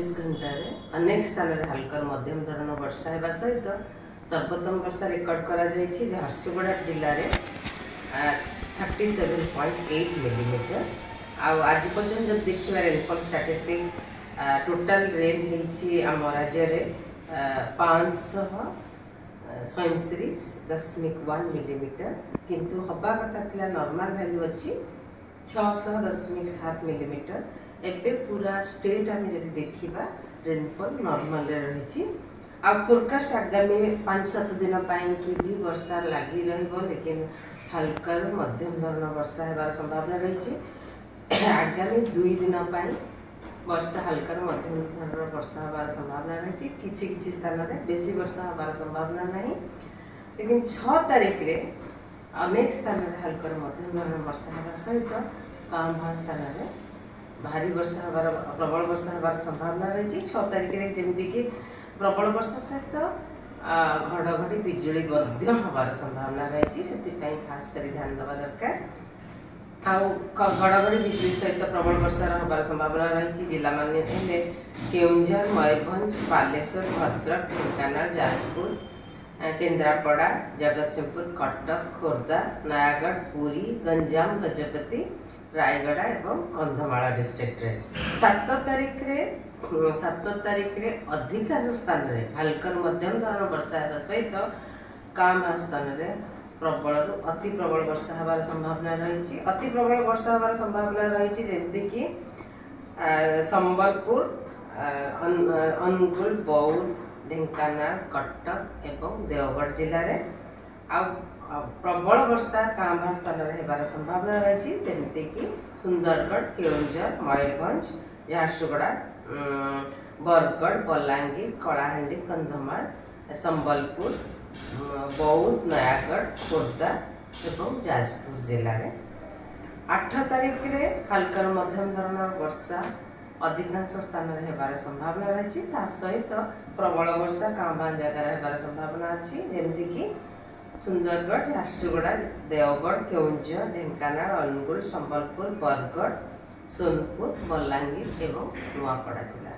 24 घंटे अनेक स्थान में हल्का मध्यम धरण वर्षा होगा सहित सर्वोत्तम वर्षा रेकर्ड करा जायछि झारसुगुड़ा जिले में 37.8 मिलीमीटर। आज पर्यटन जब देखिए रेनफॉल स्टैटिस्टिक्स टोटाल रेन होती आम राज्य में 537.1 मिलीमीटर किंतु हवा कथा था नॉर्मल वैल्यू अच्छी 610.7 मिलीमीटर। एबे पूरा स्टेट आम जब देखा रेनफॉल नॉर्मल रही। फोरकास्ट आगामी 5-7 दिन की भी वर्षा लगी लेकिन हल्का मध्यम धरण वर्षा होबार संभावना रही। आगामी 2 दिन वर्षा हल्का मध्यम धरण वर्षा होबार संभावना रही। किसी स्थान में बेसी वर्षा होबार संभावना नहीं लेकिन 6 तारीख रे अनेक स्थान में हल्का मध्यम धरण वर्षा होगा सहित कम स्थान में भारी वर्षा होबार प्रबल वर्षा होबार संभावना रही। 6 तारीख में जमीक कि प्रबल वर्षा सहित घड़घड़ी बिजुली होबार संभावना रही। से खास कर ध्यान देवा दरकार। घड़घड़ी बिजुली सहित प्रबल वर्षा होबार संभावना रही। जिला मान केउंझर, मयूरभंज, बालेश्वर, भद्रक, ढेंकानाल, जाजपुर, केन्द्रापड़ा, जगतसिंहपुर, कटक, खोर्धा, नयागढ़, पुरी, गंजाम, गजपति, रायगढ़ एवं कंधमाल डिस्ट्रिक्ट रे 7 तारीख रे अधिकांश स्थान में हल्का मध्यम धरण वर्षा होगा सहित कम स्थान में प्रबल अति प्रबल वर्षा होबार संभावना रही। अति प्रबल वर्षा होबार संभावना रही जमीक संबलपुर, अनुगुल, बौद्ध, ढेंकानाल, कटक एवं देवगढ़ जिले में प्रबल वर्षा कम स्थान में होबार संभावना रही जमीक सुंदरगढ़, केउंझर, मयूरभंज, झारसुगुड़ा, बरगढ़, बलांगीर, कलाहांडी, कंधमाल, संबलपुर, बौद्ध, नयागढ़, खोर्धा एवं जाजपुर जिले में 8 तारीख रे हल्का मध्यम धरण वर्षा अधिकांश स्थान में होबार संभावना रही। सहित प्रबल वर्षा कम जगह होबार संभावना अच्छी जमीक सुंदरगढ़, झारसुगुड़ा, देवगढ़, केउंझर, ढेंकानाल, अनुगुल, संबलपुर, बरगढ़, सोनपुर, बलांगीर एवं नुआपड़ा जिला।